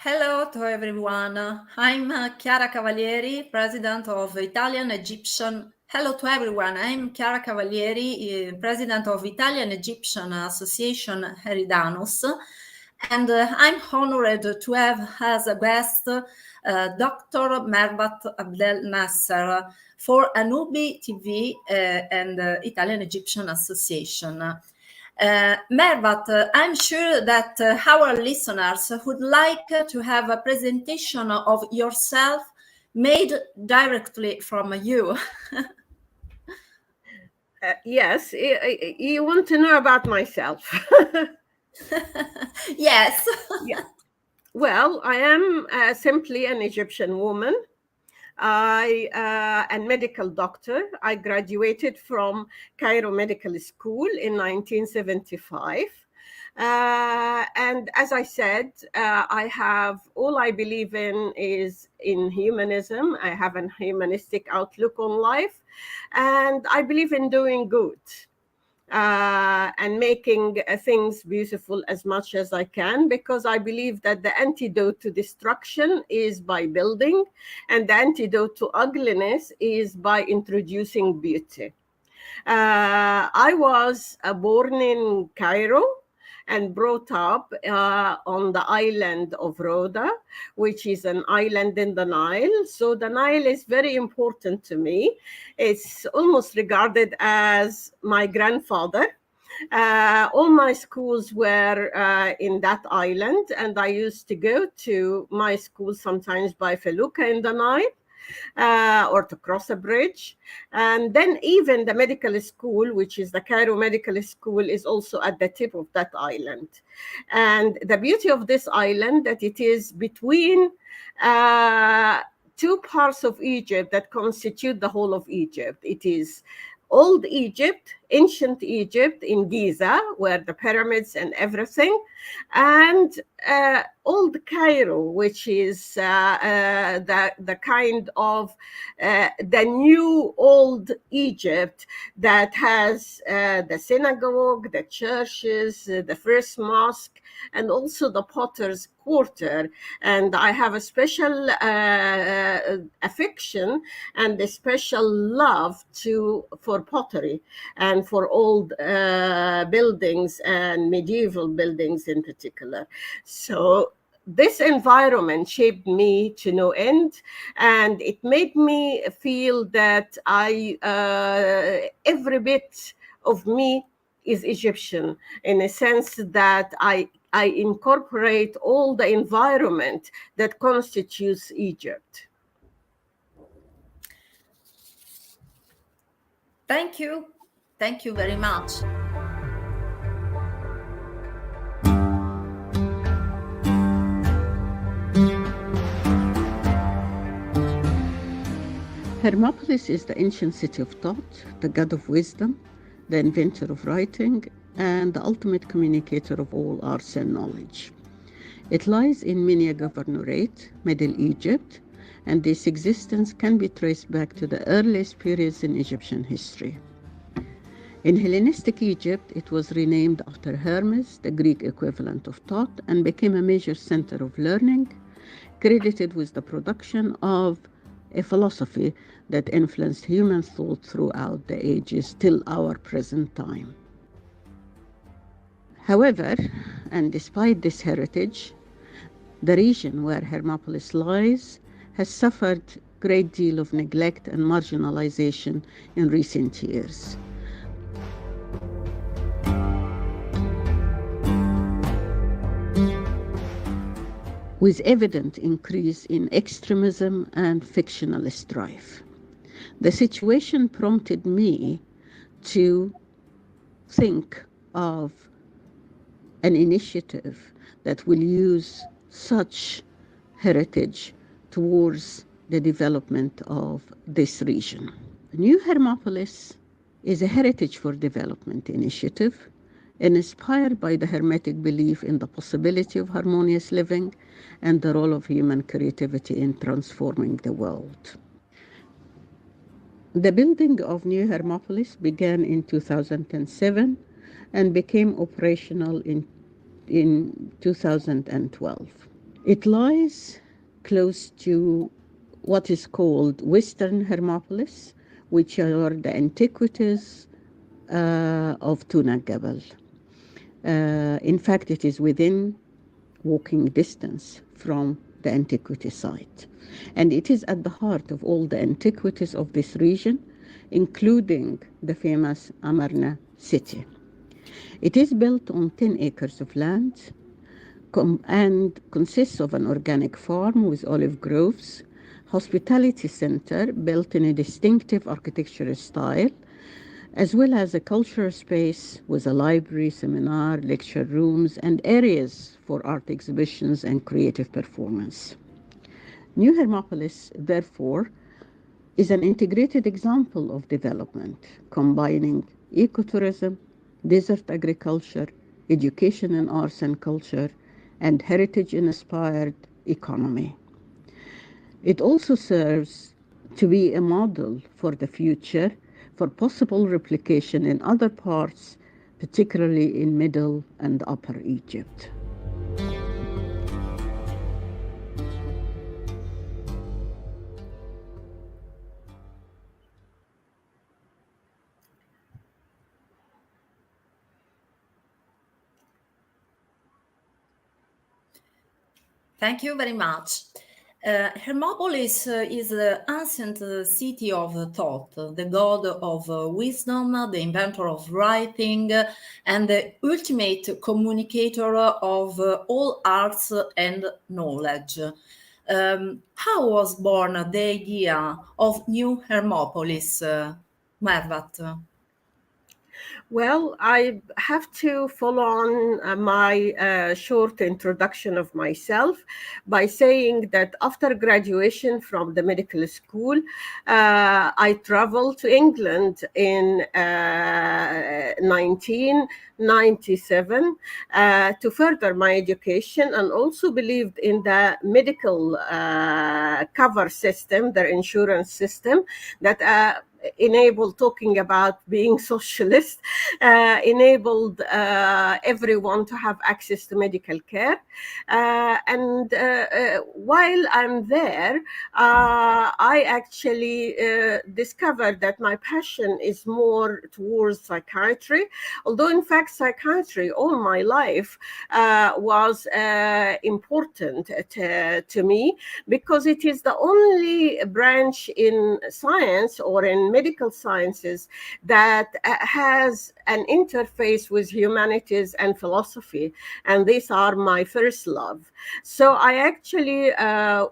Hello to everyone. I'm Chiara Cavalieri, president of Italian Egyptian. Hello to everyone. I'm Chiara Cavalieri, president of Italian Egyptian Association Eridanus, and I'm honored to have as a guest Dr. Mervat Abdel Nasser for Anubi TV and Italian Egyptian Association. Mervat, I'm sure that our listeners would like to have a presentation of yourself made directly from you. Yes, you want to know about myself. Yes. Yeah. Well, I am simply an Egyptian woman. I a medical doctor. I graduated from Cairo Medical School in 1975. And as I said, I have all I believe in is in humanism. I have a humanistic outlook on life, and I believe in doing good. And making things beautiful as much as I can, because I believe that the antidote to destruction is by building, and the antidote to ugliness is by introducing beauty. I was born in Cairo and brought up on the island of Rhoda, which is an island in the Nile. So the Nile is very important to me. It's almost regarded as my grandfather. All my schools were in that island, and I used to go to my school sometimes by felucca in the Nile. Or to cross a bridge. And then even the medical school, which is the Cairo Medical School, is also at the tip of that island. And the beauty of this island that it is between two parts of Egypt that constitute the whole of Egypt. It is Old Egypt, ancient Egypt in Giza, where the pyramids and everything, and Old Cairo, which is the kind of the new Old Egypt that has the synagogue, the churches, the first mosque, and also the potter's quarter. And I have a special affection and a special love for pottery and for old buildings and medieval buildings in particular. So this environment shaped me to no end, and it made me feel that every bit of me is Egyptian, in a sense that I incorporate all the environment that constitutes Egypt. Thank you. Thank you very much. Hermopolis is the ancient city of Thoth, the god of wisdom, the inventor of writing, and the ultimate communicator of all arts and knowledge. It lies in Minia governorate, Middle Egypt, and its existence can be traced back to the earliest periods in Egyptian history. In Hellenistic Egypt, it was renamed after Hermes, the Greek equivalent of Thoth, and became a major center of learning, credited with the production of a philosophy that influenced human thought throughout the ages till our present time. However, and despite this heritage, the region where Hermopolis lies has suffered a great deal of neglect and marginalization in recent years. With evident increase in extremism and fictional strife. The situation prompted me to think of an initiative that will use such heritage towards the development of this region. New Hermopolis is a heritage for development initiative inspired by the Hermetic belief in the possibility of harmonious living and the role of human creativity in transforming the world. The building of New Hermopolis began in 2007 and became operational in 2012. It lies close to what is called Western Hermopolis, which are the antiquities of Tuna El-Gebel. In fact, it is within walking distance from the antiquity site. And it is at the heart of all the antiquities of this region, including the famous Amarna city. It is built on 10 acres of land and consists of an organic farm with olive groves, hospitality center built in a distinctive architectural style, as well as a cultural space with a library, seminar, lecture rooms, and areas for art exhibitions and creative performance. New Hermopolis, therefore, is an integrated example of development, combining ecotourism, desert agriculture, education in arts and culture, and heritage-inspired economy. It also serves to be a model for the future for possible replication in other parts, particularly in Middle and Upper Egypt. Thank you very much. Hermopolis is the ancient city of Thoth, the god of wisdom, the inventor of writing, and the ultimate communicator of all arts and knowledge. How was born the idea of New Hermopolis, Mervat? Well, I have to follow on my short introduction of myself by saying that after graduation from the medical school, I traveled to England in 1997 to further my education, and also believed in the medical cover system, their insurance system that enabled, talking about being socialist, enabled everyone to have access to medical care. And while I'm there, I actually discovered that my passion is more towards psychiatry, although in fact psychiatry all my life was important to me, because it is the only branch in science or in medical sciences that has an interface with humanities and philosophy, and these are my first love. So I actually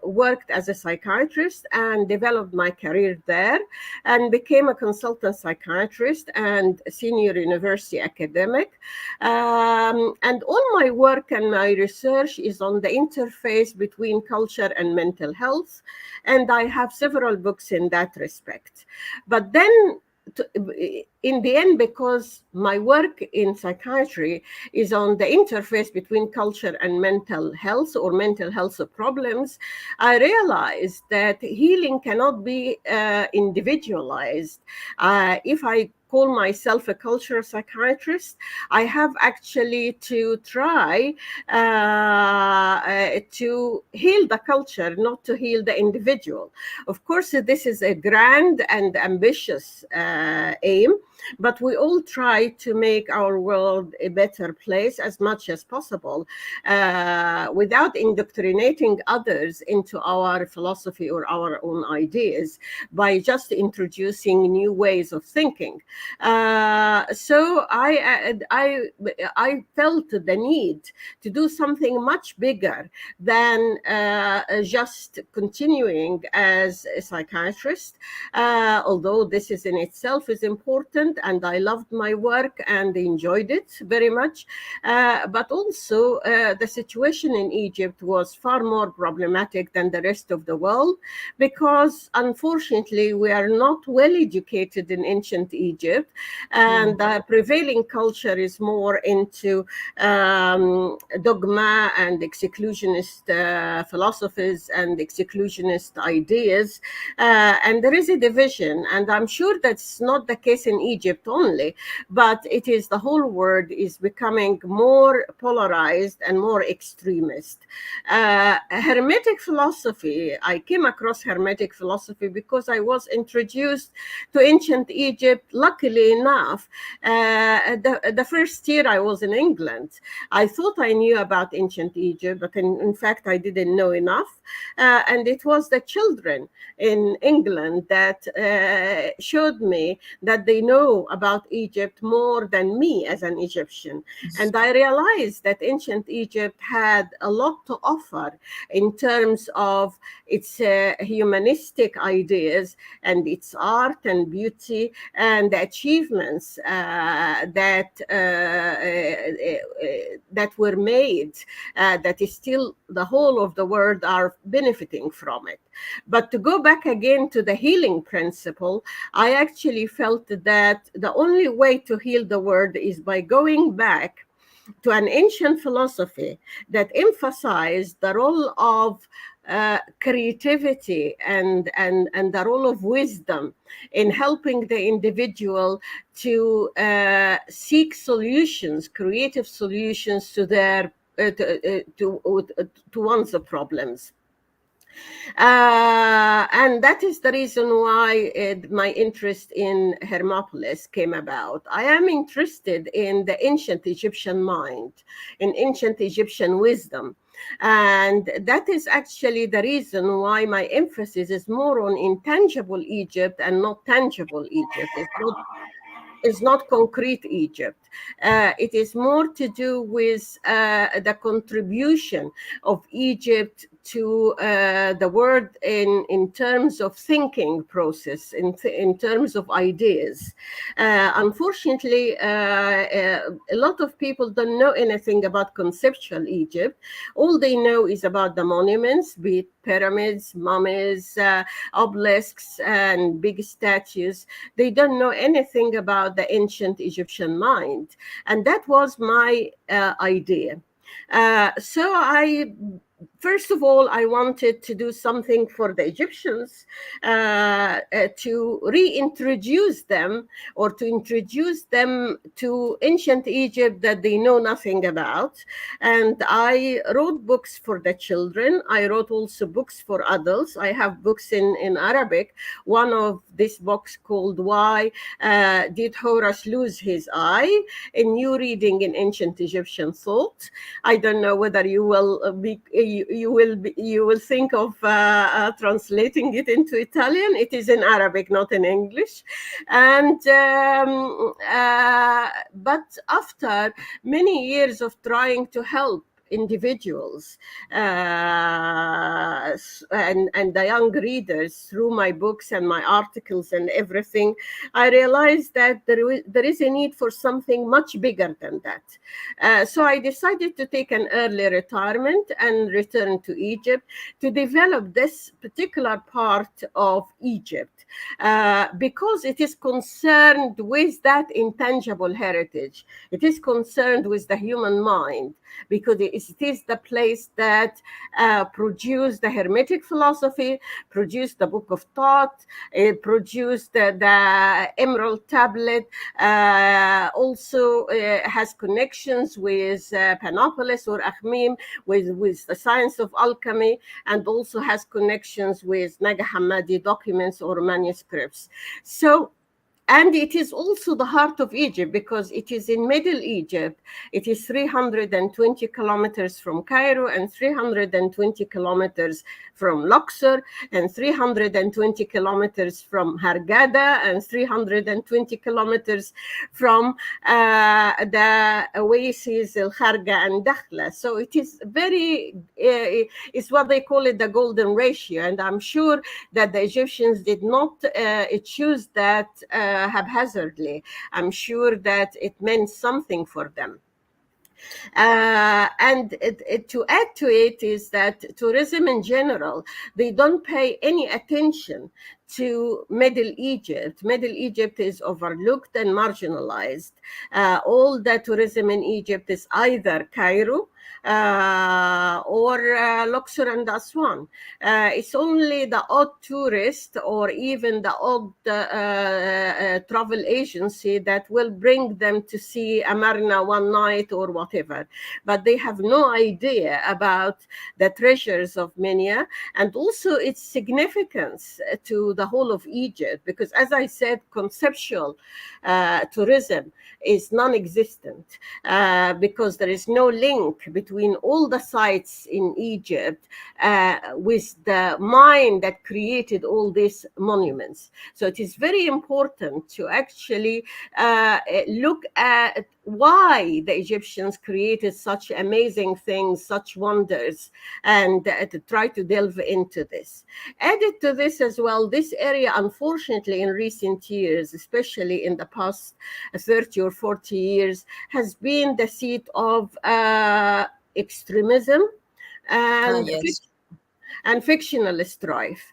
worked as a psychiatrist and developed my career there, and became a consultant psychiatrist and senior university academic. And all my work and my research is on the interface between culture and mental health, and I have several books in that respect. But then in the end, because my work in psychiatry is on the interface between culture and mental health or mental health problems, I realized that healing cannot be individualized. If I call myself a cultural psychiatrist, I have actually to try to heal the culture, not to heal the individual. Of course, this is a grand and ambitious aim, but we all try to make our world a better place as much as possible, without indoctrinating others into our philosophy or our own ideas, by just introducing new ways of thinking. So I felt the need to do something much bigger than just continuing as a psychiatrist, although this is in itself is important, and I loved my work and enjoyed it very much. But also the situation in Egypt was far more problematic than the rest of the world, because unfortunately we are not well educated in ancient Egypt. Egypt, and the prevailing culture is more into dogma and exclusionist philosophies and exclusionist ideas, and there is a division, and I'm sure that's not the case in Egypt only, but it is the whole world is becoming more polarized and more extremist. Hermetic philosophy, I came across Hermetic philosophy because I was introduced to ancient Egypt, luckily enough. The first year I was in England, I thought I knew about ancient Egypt, but in fact I didn't know enough. And it was the children in England that showed me that they know about Egypt more than me as an Egyptian. And I realized that ancient Egypt had a lot to offer in terms of its humanistic ideas and its art and beauty and the achievements that were made, that is still the whole of the world are benefiting from it. But to go back again to the healing principle, I actually felt that the only way to heal the world is by going back to an ancient philosophy that emphasized the role of creativity and the role of wisdom in helping the individual to seek solutions, creative solutions to their to one's problems. And that is the reason why my interest in Hermopolis came about. I am interested in the ancient Egyptian mind, in ancient Egyptian wisdom. And that is actually the reason why my emphasis is more on intangible Egypt and not tangible Egypt. It's not concrete Egypt. It is more to do with the contribution of Egypt to the world in terms of thinking process, in terms of ideas. Unfortunately, a lot of people don't know anything about conceptual Egypt. All they know is about the monuments, be it pyramids, mummies, obelisks, and big statues. They don't know anything about the ancient Egyptian mind. And that was my idea. So first of all, I wanted to do something for the Egyptians to reintroduce them, or to introduce them to ancient Egypt that they know nothing about. And I wrote books for the children. I wrote also books for adults. I have books in Arabic. One of these books called Why Did Horus Lose His Eye? A New Reading in Ancient Egyptian Thought. I don't know whether you will think of translating it into Italian. It is in Arabic, not in English. And but after many years of trying to help individuals and the young readers through my books and my articles and everything, I realized that there is a need for something much bigger than that. So I decided to take an early retirement and return to Egypt to develop this particular part of Egypt because it is concerned with that intangible heritage. It is concerned with the human mind, because it is the place that produced the Hermetic philosophy, produced the Book of Thoth, produced the Emerald Tablet, also has connections with Panopolis or Akhmim, with the science of alchemy, and also has connections with Nag Hammadi documents or manuscripts. And it is also the heart of Egypt because it is in Middle Egypt. It is 320 kilometers from Cairo and 320 kilometers from Luxor and 320 kilometers from Hurghada and 320 kilometers from the oases El Kharga and Dakhla. So it is it's what they call it the golden ratio. And I'm sure that the Egyptians did not choose that haphazardly. I'm sure that it meant something for them. And to add to it is that tourism in general, they don't pay any attention to Middle Egypt. Middle Egypt is overlooked and marginalized. All the tourism in Egypt is either Cairo or Luxor and Aswan. It's only the odd tourist or even the odd travel agency that will bring them to see Amarna one night or whatever. But they have no idea about the treasures of Minia and also its significance to the whole of Egypt. Because as I said, conceptual tourism is non-existent because there is no link between all the sites in Egypt with the mind that created all these monuments. So it is very important to actually look at why the Egyptians created such amazing things, such wonders, and to try to delve into this. Added to this as well, this area, unfortunately, in recent years, especially in the past 30 or 40 years, has been the seat of extremism and yes. and fictional strife,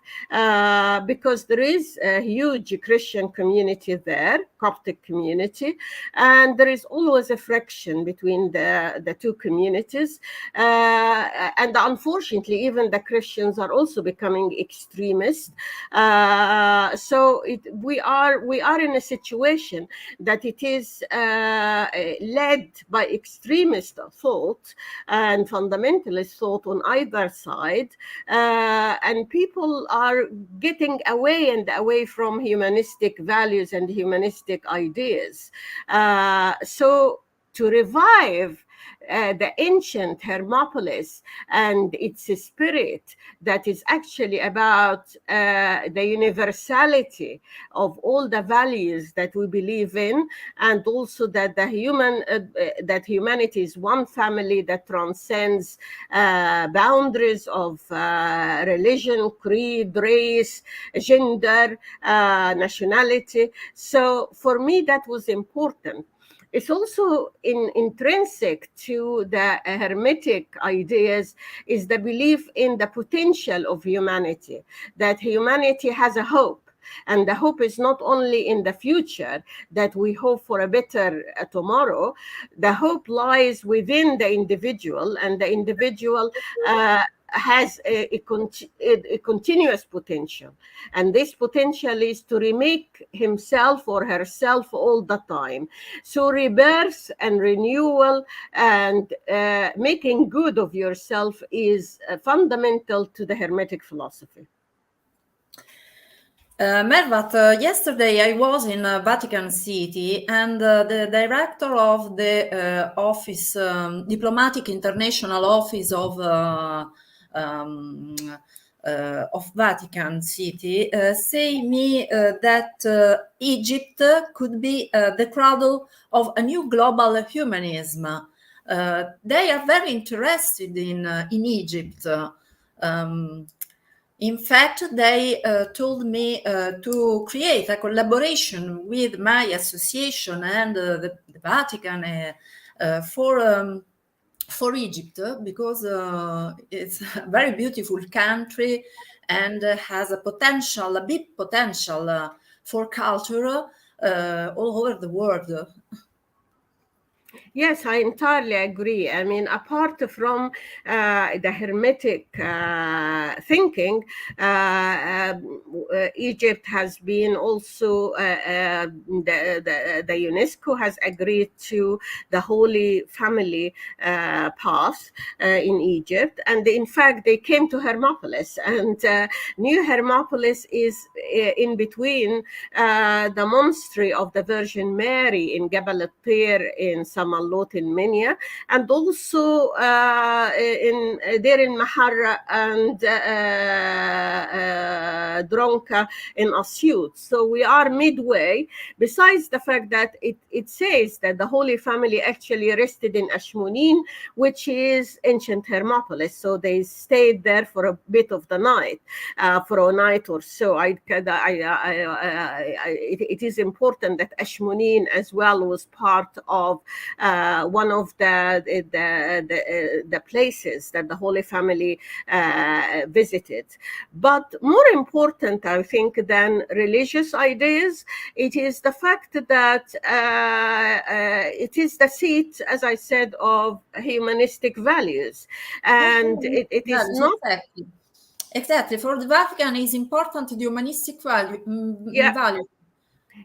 because there is a huge Christian community there, Coptic community, and there is always a friction between the two communities. And unfortunately, even the Christians are also becoming extremist. So we are in a situation that it is led by extremist thought and fundamentalist thought on either side. And people are getting away from humanistic values and humanistic ideas. So to revive the ancient Hermopolis and its spirit that is actually about the universality of all the values that we believe in, and also that that humanity is one family that transcends boundaries of religion, creed, race, gender, nationality. So for me, that was important. It's also intrinsic to the Hermetic ideas is the belief in the potential of humanity, that humanity has a hope. And the hope is not only in the future, that we hope for a better tomorrow. The hope lies within the individual, and the individual has a continuous potential. And this potential is to remake himself or herself all the time. So rebirth and renewal and making good of yourself is fundamental to the Hermetic philosophy. Mervat, yesterday I was in Vatican City, and the director of the office, diplomatic international office of Vatican City, say me that Egypt could be the cradle of a new global humanism. They are very interested in Egypt. In fact, they told me to create a collaboration with my association and the Vatican for Egypt, because it's a very beautiful country and has a big potential for culture all over the world. Yes, I entirely agree. I mean, apart from the Hermetic thinking, Egypt has been also, the UNESCO has agreed to the Holy Family path in Egypt. And in fact, they came to Hermopolis, and New Hermopolis is in between the monastery of the Virgin Mary in Gebel al-Tir in Samalot in Minia, and also there in Maharra and Dronka in Asyut. So we are midway, besides the fact that it says that the Holy Family actually rested in Ashmunin, which is ancient Hermopolis. So they stayed there for a bit of the night, for a night or so. It is important that Ashmunin as well was part of one of the places that the Holy Family visited. But more important, I think, than religious ideas, it is the fact that it is the seat, as I said, of humanistic values, and it is not. Exactly. For the Vatican, is important the humanistic value. Value.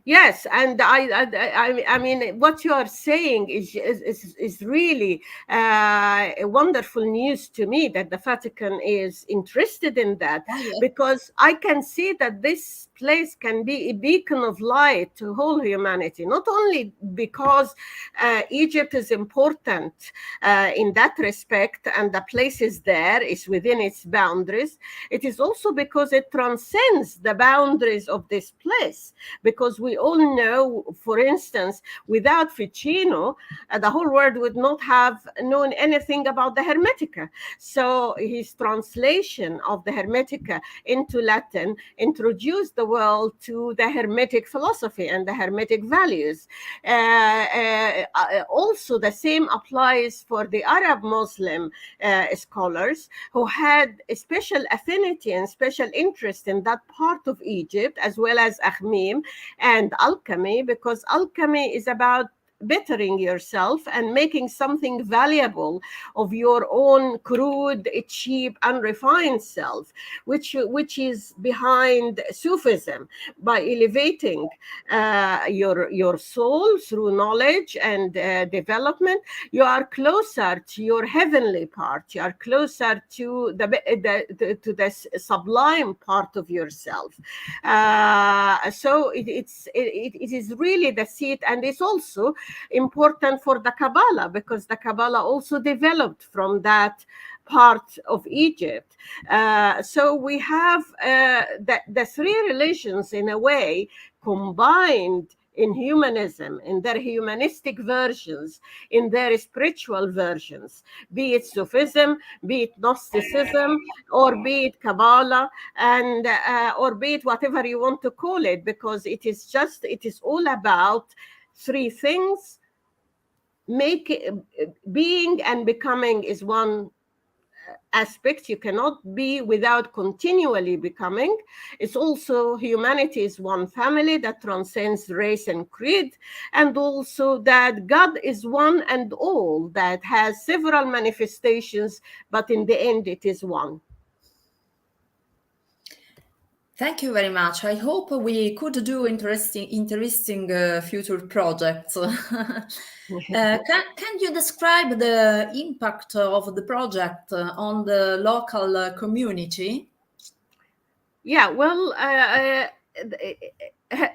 Yes, and I mean, what you are saying is really wonderful news to me, that the Vatican is interested in that, because I can see that this place can be a beacon of light to whole humanity, not only because Egypt is important in that respect, and the place is there, is within its boundaries. It is also because it transcends the boundaries of this place, because we all know, for instance, without Ficino, the whole world would not have known anything about the Hermetica. So his translation of the Hermetica into Latin introduced the world to the Hermetic philosophy and the Hermetic values. Also, the same applies for the Arab Muslim scholars who had a special affinity and special interest in that part of Egypt, as well as Akhmim and alchemy, because alchemy is about bettering yourself and making something valuable of your own crude, cheap, unrefined self, which is behind Sufism. By elevating your soul through knowledge and development, you are closer to your heavenly part. You are closer to the sublime part of yourself. So it is really the seat, and it's also important for the Kabbalah, because the Kabbalah also developed from that part of Egypt. So we have the three religions, in a way, combined in humanism, in their humanistic versions, in their spiritual versions, be it Sufism, be it Gnosticism, or be it Kabbalah, and or be it whatever you want to call it, because it is all about three things. Being and becoming is one aspect. You cannot be without continually becoming. It's also, humanity is one family that transcends race and creed, and also that God is one and all, that has several manifestations, but in the end it is one. Thank you very much. I hope we could do interesting future projects. Can you describe the impact of the project on the local community? Yeah, well,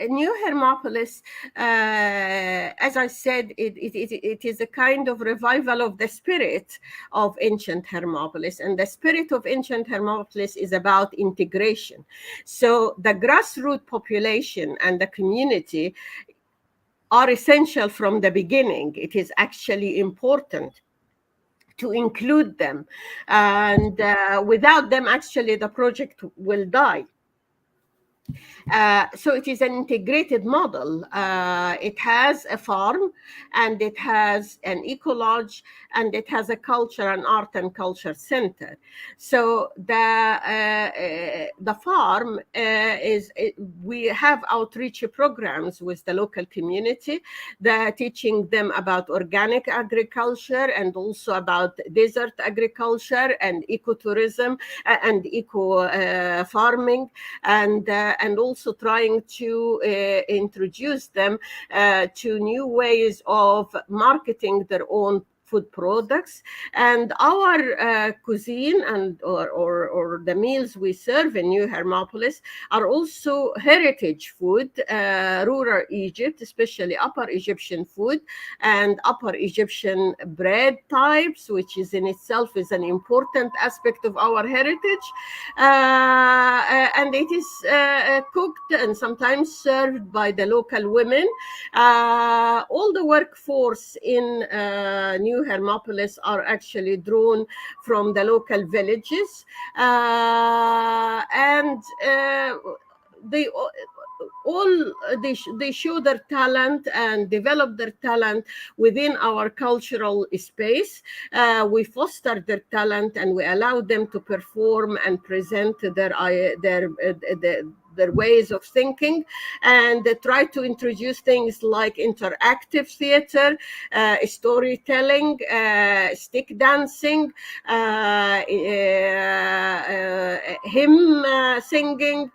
New Hermopolis, as I said, it is a kind of revival of the spirit of ancient Hermopolis. And the spirit of ancient Hermopolis is about integration. So the grassroots population and the community are essential from the beginning. It is actually important to include them. And without them, actually, the project will die. So it is an integrated model. It has a farm, and it has an eco-lodge, and it has a culture, an art and culture center. So the farm we have outreach programs with the local community, teaching them about organic agriculture, and also about desert agriculture and ecotourism and eco farming, and also trying to introduce them to new ways of marketing their own food products. And our cuisine and or the meals we serve in New Hermopolis are also heritage food, rural Egypt, especially Upper Egyptian food and Upper Egyptian bread types, which is in itself is an important aspect of our heritage. And it is cooked and sometimes served by the local women. All the workforce in New Hermopolis are actually drawn from the local villages, and all they show their talent and develop their talent within our cultural space. We foster their talent and we allow them to perform and present their ways of thinking, and try to introduce things like interactive theater, storytelling, stick dancing, hymn singing.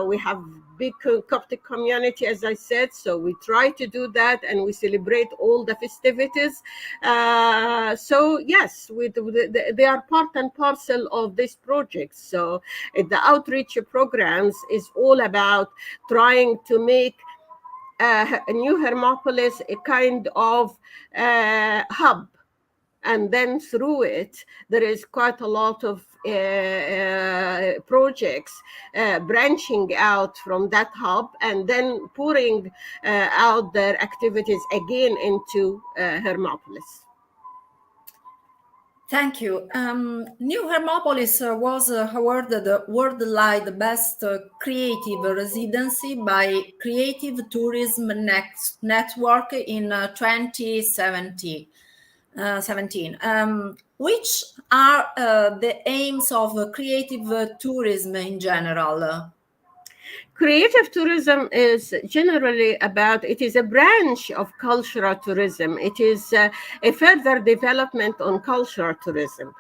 We have big Coptic community, as I said, so we try to do that, and we celebrate all the festivities. So yes, they are part and parcel of this project. So the outreach programs is all about trying to make New Hermopolis a kind of hub, and then through it there is quite a lot of projects branching out from that hub, and then pouring out their activities again into Hermopolis. Thank you. New Hermopolis was awarded worldwide Best Creative Residency by Creative Tourism Network in 2017. Which are the aims of creative tourism in general? Creative tourism is generally about, it is a branch of cultural tourism. It is a further development on cultural tourism.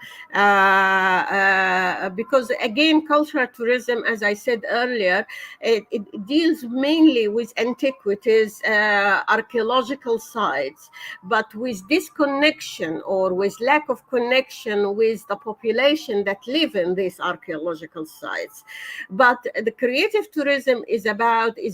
Because again, cultural tourism, as I said earlier, it deals mainly with antiquities, archaeological sites, but with disconnection or with lack of connection with the population that live in these archaeological sites. But the creative tourism is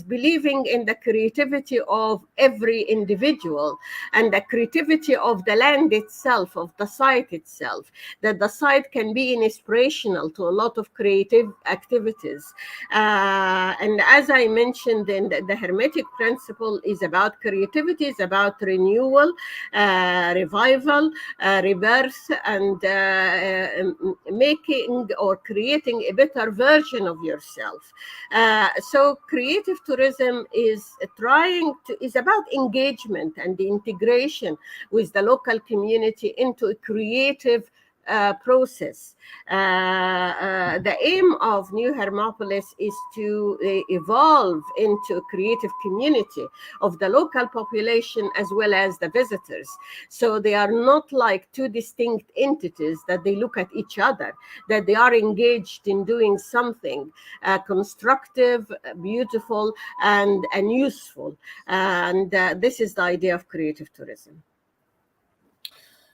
believing in the creativity of every individual and the creativity of the land itself, of the site itself, that the site can be inspirational to a lot of creative activities. And as I mentioned, in the Hermetic principle is about creativity, is about renewal, revival, rebirth, and making or creating a better version of yourself. So creative tourism is about engagement and the integration with the local community into a creative process. The aim of New Hermopolis is to evolve into a creative community of the local population as well as the visitors. So they are not like two distinct entities that they look at each other, that they are engaged in doing something constructive, beautiful, and useful. And this is the idea of creative tourism.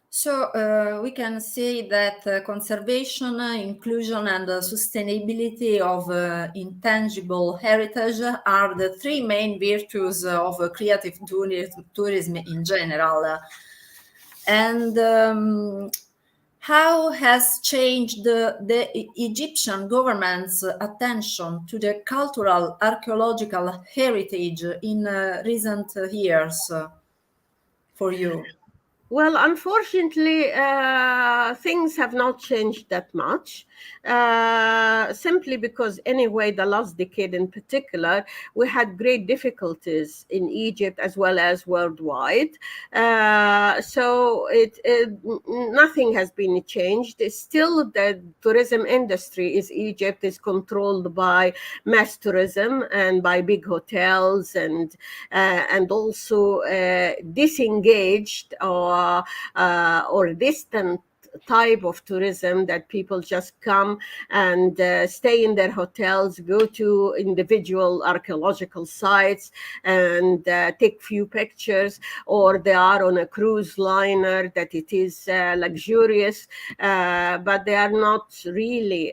So we can say that conservation, inclusion, and sustainability of intangible heritage are the three main virtues of creative tourism in general. And how has changed the Egyptian government's attention to the cultural archaeological heritage in recent years for you? Well, unfortunately, things have not changed that much, simply because anyway, the last decade in particular, we had great difficulties in Egypt as well as worldwide. So nothing has been changed. It's still the tourism industry Egypt is controlled by mass tourism and by big hotels, and also disengaged or distant type of tourism, that people just come and stay in their hotels, go to individual archaeological sites and take few pictures, or they are on a cruise liner that it is luxurious, but they are not really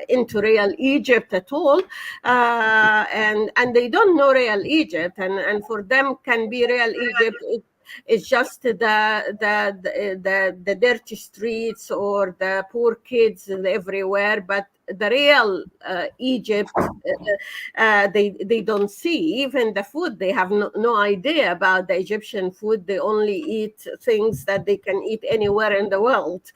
into real Egypt at all, and they don't know real Egypt, and for them can be real Egypt. It's just the dirty streets or the poor kids everywhere, but the real Egypt, they don't see. Even the food, they have no idea about the Egyptian food. They only eat things that they can eat anywhere in the world.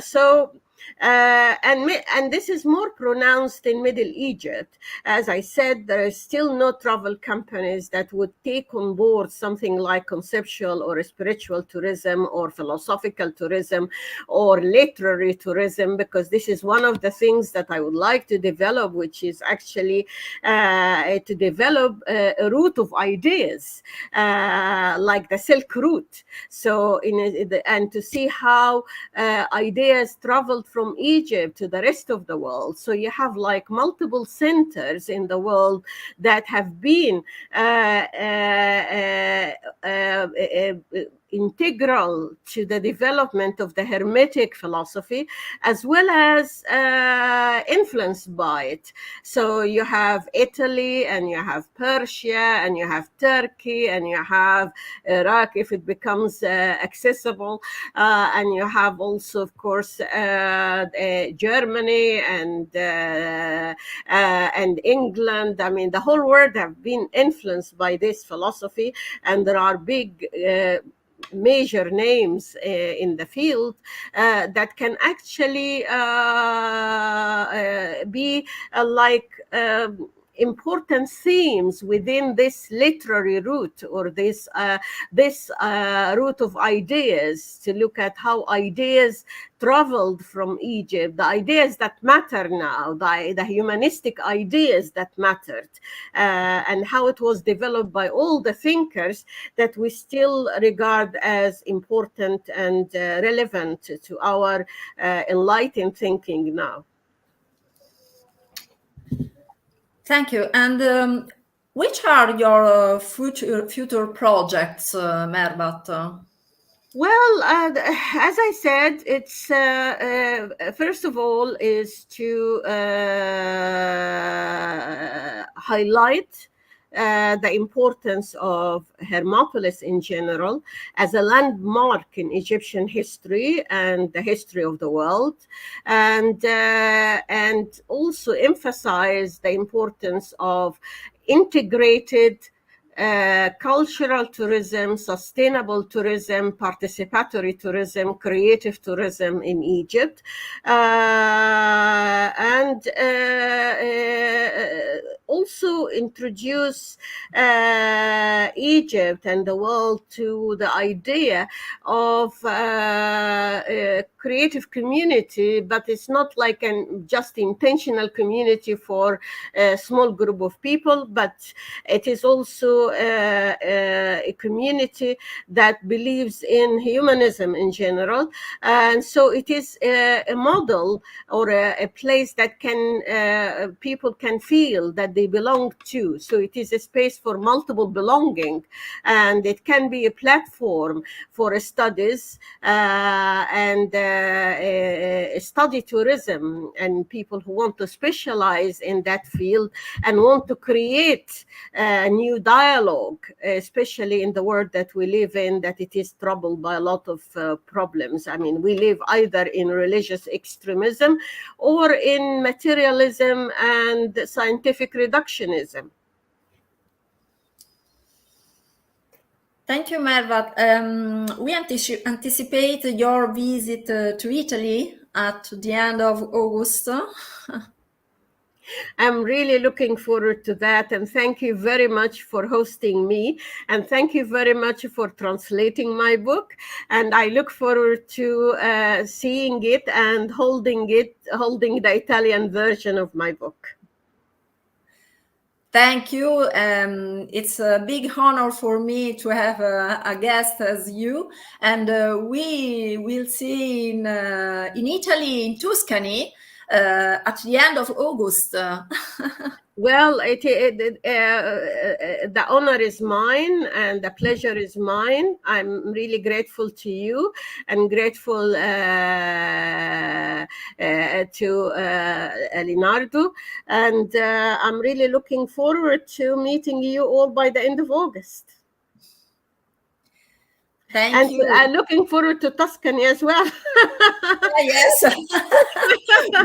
So And this is more pronounced in Middle Egypt. As I said, there are still no travel companies that would take on board something like conceptual or spiritual tourism or philosophical tourism or literary tourism, because this is one of the things that I would like to develop, which is actually to develop a route of ideas, like the Silk Route. So, and to see how ideas traveled from Egypt to the rest of the world. So you have like multiple centers in the world that have been integral to the development of the Hermetic philosophy, as well as influenced by it. So you have Italy, and you have Persia, and you have Turkey, and you have Iraq if it becomes accessible, and you have also, of course, Germany and England. I mean, the whole world have been influenced by this philosophy, and there are big major names in the field that can actually be like important themes within this literary route, or this route of ideas, to look at how ideas traveled from Egypt, the ideas that matter now, the humanistic ideas that mattered, and how it was developed by all the thinkers that we still regard as important and relevant to our enlightened thinking now. Thank you. And which are your future projects, Mervat? Well, as I said, it's first of all is to highlight the importance of Hermopolis in general as a landmark in Egyptian history and the history of the world, and also emphasize the importance of integrated cultural tourism, sustainable tourism, participatory tourism, creative tourism in Egypt, and also introduce Egypt and the world to the idea of a creative community, but it's not like an just intentional community for a small group of people, but it is also a community that believes in humanism in general. And so it is a model or a place that can people can feel that they belong to. So it is a space for multiple belonging, and it can be a platform for studies and study tourism, and people who want to specialize in that field and want to create a new dialogue, especially in the world that we live in, that it is troubled by a lot of problems. I mean, we live either in religious extremism or in materialism and scientific reductionism. Thank you, Mervat. We anticipate your visit to Italy at the end of August. I'm really looking forward to that. And thank you very much for hosting me. And thank you very much for translating my book. And I look forward to seeing it and holding the Italian version of my book. Thank you. It's a big honor for me to have a guest as you. And we will see in Italy, in Tuscany, at the end of August. Well, the honor is mine and the pleasure is mine. I'm really grateful to you and grateful to Leonardo. And I'm really looking forward to meeting you all by the end of August. Thank you. And looking forward to Tuscany as well. Yes.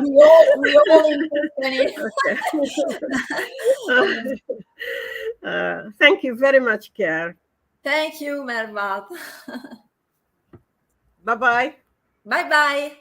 we all in Tuscany. Thank you very much, Chiara. Thank you, Mervat. Bye-bye. Bye-bye.